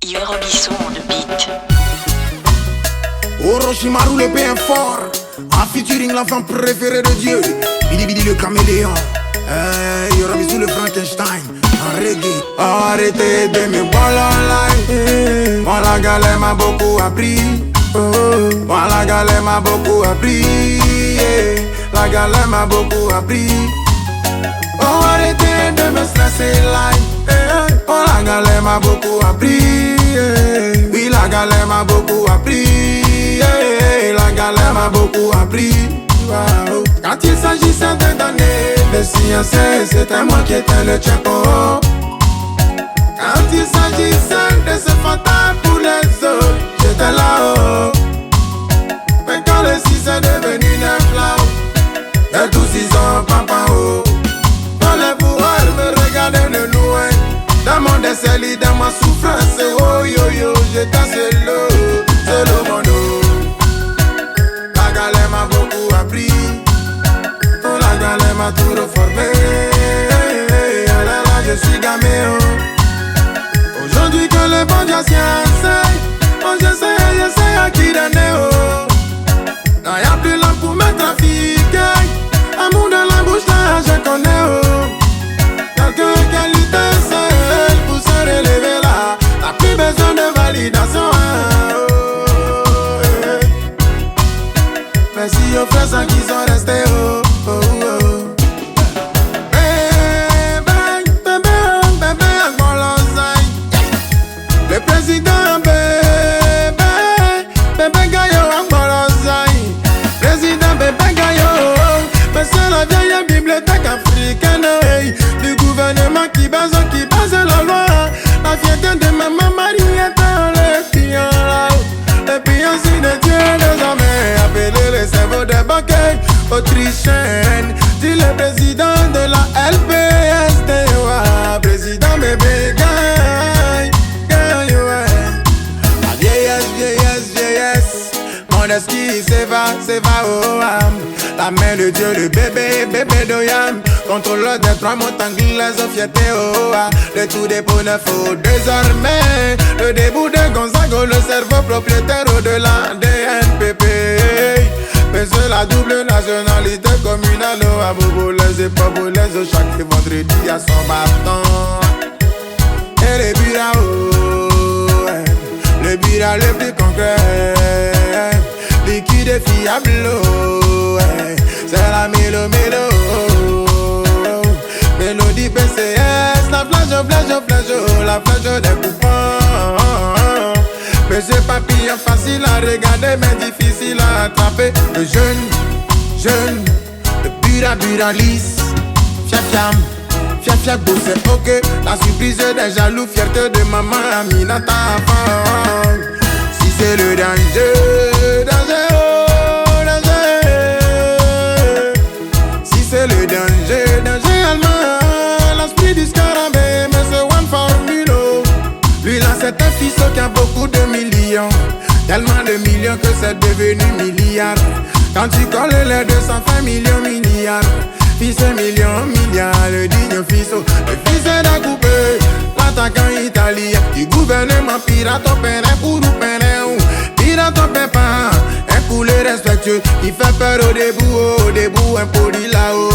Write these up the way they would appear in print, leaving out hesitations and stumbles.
Yorobisson de beat. Orochimaru le bien fort, en featuring l'enfant préféré de Dieu, Bidi Bidi le caméléon. Yorobisson le Frankenstein, en reggae. Arrêtez de me balayer, moi la galère m'a beaucoup appris. Moi la galère m'a beaucoup appris. La galère m'a beaucoup appris. Oh, arrêtez de me stresser là. Oh, la galère m'a beaucoup appris. Oui, la galère m'a beaucoup appris. La galère m'a beaucoup appris. Wow. Quand il s'agissait de donner des sciences, c'était moi qui étais le tchepo. Quand il s'agissait de se fantasme pour les autres, j'étais là-haut. Mais quand le 6 est devenu 9 là-haut, et tous ils ont papa haut. Dans les pouvoirs me regardaient de loin. Dans mon décès, dans ma souffrance, oh yo yo, j'étais seul au monde. La galère m'a beaucoup appris. Oh, la galère m'a tout reformé. Ah là là, je suis gamé. Oh. Aujourd'hui que le bon Dieu enseigne, oh j'essaie à qui donner. Oh. Non, y'a plus l'homme pour me trafiquer. Amour dans la bouche là, je connais. Oh. Quelques qualités seules pour se relever là. T'as plus besoin de validation. Merci aux frères qui sont restés. Le président bébé Gayo Angbolosai. Président bébé Gayo. Mais c'est la vieille bibliothèque africaine du gouvernement qui base la loi. La fierté de maman Mariette, le pion là. Le pion si de Dieu désormais. Appelé le cerveau de banquet autrichienne. Dit le président de la LPSD. Président bébé Gayo. La vieillesse. Mon esquisse c'est va oh la main de Dieu, le bébé d'Oyam. Contrôleur des 3 montagnes glaises au fierté oh le tout dépôt neuf oh. Désormais, le début de Gonzago, le cerveau propriétaire au-delà des NPP. Mais c'est la double nationalité communale oh, à Bobolaise et Pobolaise chaque vendredi à son bâton. Et les bureaux oh, le bureau le plus concret, liquide et fiable oh, c'est la mélo. Mélodie PCS, la flèche, la flèche des coupons. Mais c'est papillon facile à regarder, mais difficile à attraper. Le jeune, le bura lisse, fiam, beau c'est ok. La surprise des jaloux, fierté de maman Aminata. Si c'est le danger, oh, danger. Si c'est le danger allemand, l'esprit du scarabée, mais c'est one formule. Lui là c'est un fils qui a beaucoup de millions. Tellement de millions que c'est devenu milliard. Quand tu colles les 220 millions milliards. Fils million, milliard, le digne fils, le fils d'un coupé, l'attaquant italien, du gouvernement pirate au père pour nous peiner, pirate au pépin, un poulet respectueux, qui fait peur au début, impoli là-haut.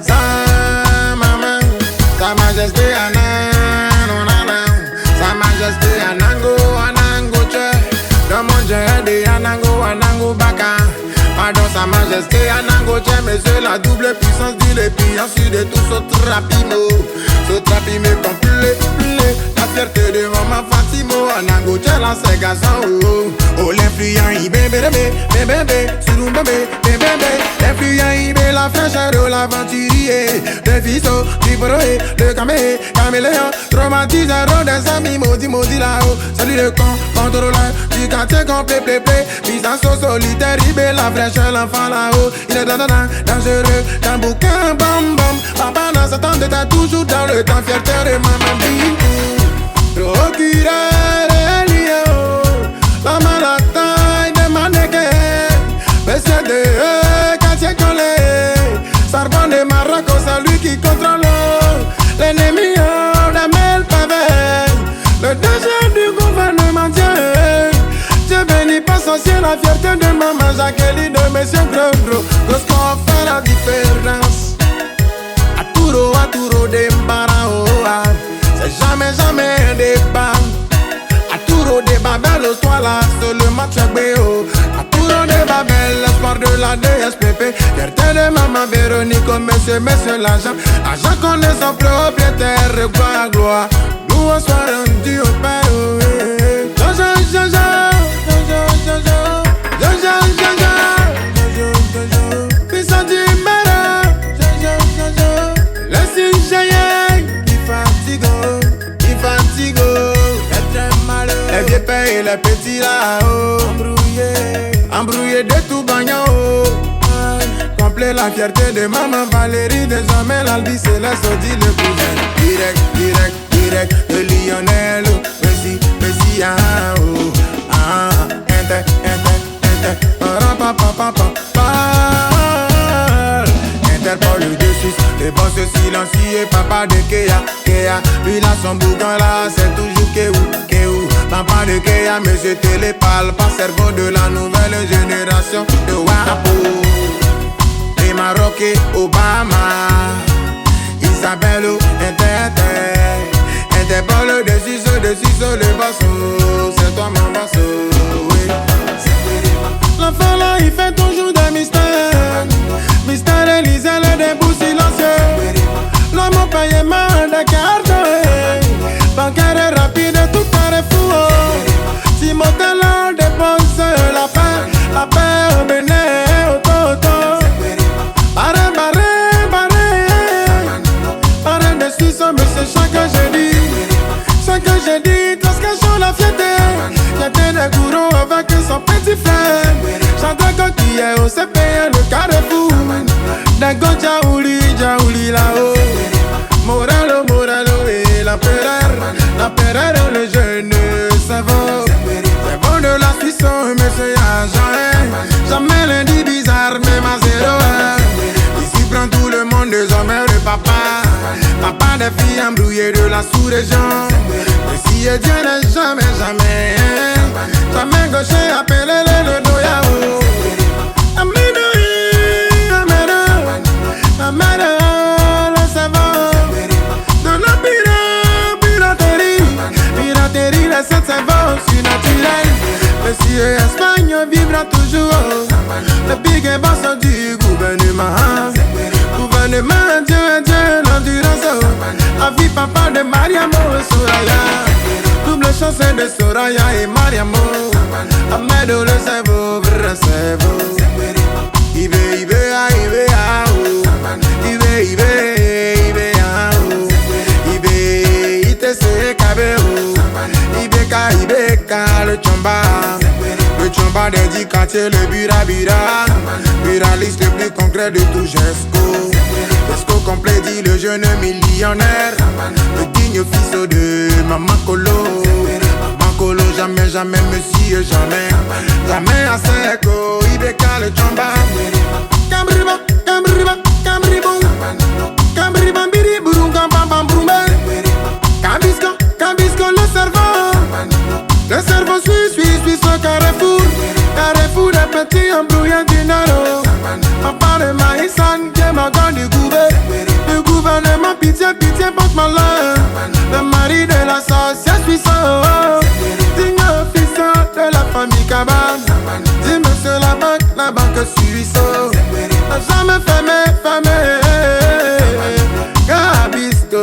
Sa maman, sa majesté sa majesté Anango, dans mon jeu de Anango, Baka. Pardon sa majesté Anangoche, mais c'est la double puissance du lépion sur de tout ce trapimo complet, la fierté de maman Fatimo. Anangoche lance garçon oh, l'influent bébé, sur bébé, l'influent la fraîcheur de l'aventurier, le fisso, du broé, le caméléon, traumatiseur des amis, maudit là-haut, salut le contrôleur du quartier complet, puissance solitaire, la fraîcheur, l'enfant là-haut, il est dangereux, dans bouquin, bam, papa dans ce temps de t'as toujours dans le temps, fierté de maman, procureur, la maladie de mannequin, PCDE, quartier collé, Sorbonne de Maroc, c'est lui qui contrôle l'ennemi, la mêle pavé, le danger. chef du gouvernement, Dieu bénit pas son ciel, la fierté de maman Jacqueline, de monsieur Gros. Lorsqu'on fait la différence, à touro des barraos, c'est jamais un débat. À touro des babel, toi là, c'est le match à BO. À touro des babel, l'espoir de la DSPP. Fierté de maman Véronique, monsieur l'agent. Agent connaît son propriétaire, gloire. Nous on soit rendu au père. Et les petits là-haut, embrouillé de tout bagnant. Complet la fierté de maman Valérie, désormais l'Albi Céleste dit le cousin. Direct, de Lionel, Messi, Interpol de Suisse, les boss silencieux, papa de Kea, lui là son boucan là, c'est toujours Kéou. Papa de Kea, monsieur Télépal, pas cerveau de la nouvelle génération de Wapo. Les Marocains, Obama, Isabelle, Interpol de Suisse, le basso, c'est toi mon basso, oui. L'enfant là, il fait toujours des mystères. Mystère Élysée, le début silencieux. L'homme au paiement des cartes, bancaire rapide, tout paraît fou. Si mon talent dépose la paix au Bénin, au Toto. Barré de Suisse, mais c'est chaque jeudi, transcription la fierté. Fierté de gourou avec son petit frère. Chantre coquille au CPN, le carrefour. Dago Djaouli là-haut. Moralo et l'empereur, le jeune cerveau. C'est bon de la Suisse, monsieur jamais lundi bizarre, même à 0. Ici prend tout le monde, désormais le papa des filles embrouillées de la sous-région. Et si Dieu n'est jamais gaucher, appelez-le le doyao. Amène le savon de la piraterie, les 7 savons surnaturels. Monsieur Espagne vivra toujours. Le big boss du gouvernement, Dieu, l'endurance. Avis papa de Mariamo Soraya, double chance de Soraya et Mariamo. Ahmed le cerveau, vrai cerveau. Ibe, le chamba des 10 quartiers, le bira, buraliste le plus concret de tout Gesco complet dit le jeune millionnaire, le digne fils de Maman Colo, jamais, monsieur, jamais à Seco, Ibeka le chamba. Cambisco le cerveau suisse au carrefour des petits embrouillés du Naro. Papa de Maïsan, qui est ma grande du gouvernement, pitié, porte malheur. Le mari de la sorcière suisse, digne fils de la famille Cabane. Dis monsieur la banque suisse, jamais fermé, Cambisco,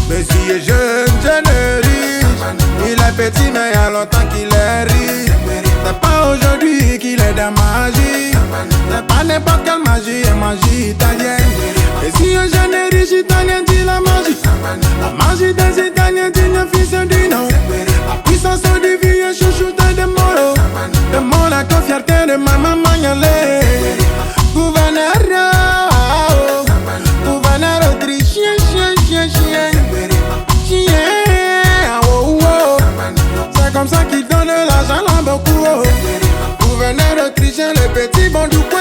monsieur jeune riche, il est petit mais il y a longtemps qu'il est riche. C'est pas aujourd'hui qu'il est dans magie, c'est pas n'importe quelle magie, c'est magie italienne. Et si un jeune riche italien dit la magie des Italiens digne fils du nom. La puissance du vieux chouchouté de Moro, la fierté de maman Magnolé. Gouverneur autrichien, c'est comme ça qu'il donne l'argent là beaucoup. Gouverneur autrichien, le petit bon du coin.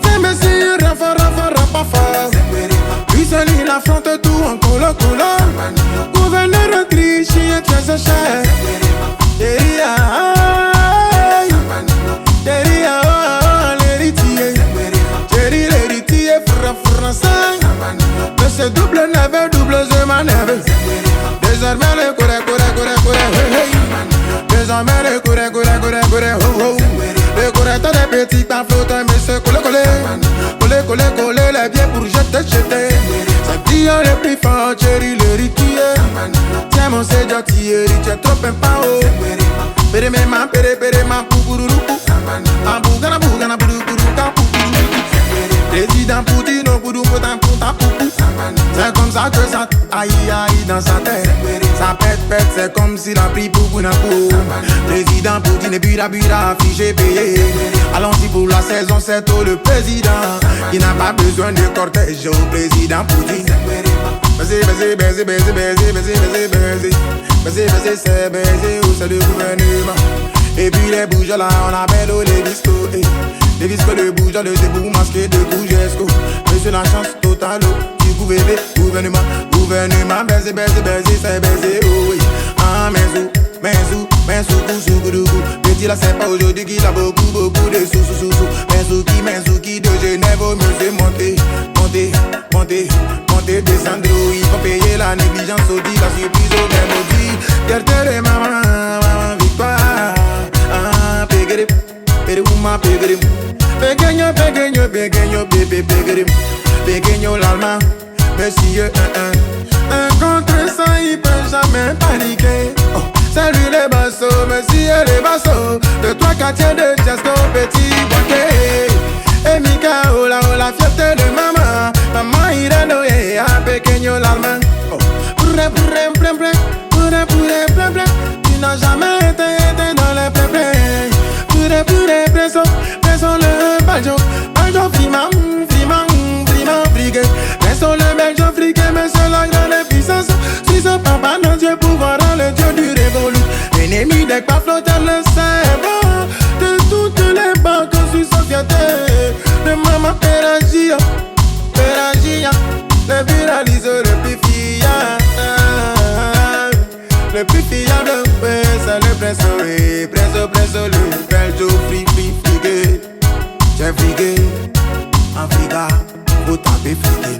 Fais monsieur, rafa, fort. Lui seul il affronte tout en colo. Gouverneur autrichien. c'est cher. Chérie, chérie, l'héritier. Chérie, l'héritier, français. Mais c'est double neuf, double je manève. Désormais, le couré, désormais, le couré, oh, oh. Le couré, t'as des petits pas flottants, mais c'est collé, les pieds pour jeter. Ça dit, on est plus fort, chérie, l'héritier. Tiens, mon séjour, tu es trop impao. Péréméma, poupouroukou. Abougana, bougourouka, poupourou. Président Poutine, au boudou, potin, poupou. C'est comme ça que ça aïe dans sa tête. Ça pète, c'est comme s'il a pris pour un coup. Président Poutine et bura, affiché, payé. Allons-y pour la saison, c'est tout le président qui n'a pas besoin de cortège au président Poutine. Baiser, c'est baiser où c'est le gouvernement. Et puis les bouges là, on appelle les discos. Les discos de bouges, le debout masqué de Cougesco. Monsieur la chance totale, du gouvernement. Baiser, c'est baiser, oh oui. Ah, mais soukoudoukou. Petit là, c'est pas aujourd'hui qu'il a beaucoup de sous. Mensouki de Genève, au musée, monter, descendre. Il faut payer la négligence, audit, la surprise au mélodie. Fierté de maman, victoire. Ah, pégéré, pégéré. Pequeño l'allemand, monsieur, un contre ça, il peut jamais paniquer. Oh, c'est lui les bassos, monsieur les bassos. De trois quartiers de Chesco, petit boquet. Et Mika, oh la fierté de maman. Maman, il a noé à pequeño l'allemand. Oh, pourre, tu n'as jamais été dans les plaies. Pourre, presso le Belgium, frima, frigue. Presso le Belgium, frigue, mais c'est la grande puissance. Si ce papa, non Dieu, pouvoir, le Dieu du révolu. L'ennemi des pas flotteurs, le cerveau de toutes les banques suisse-soviétiques. De maman Péragia, le viraliseur le plus fiable. Le plus fiable, c'est le presso, le Belgium, frigué. J'ai frigué, Africa, faut taper frigué.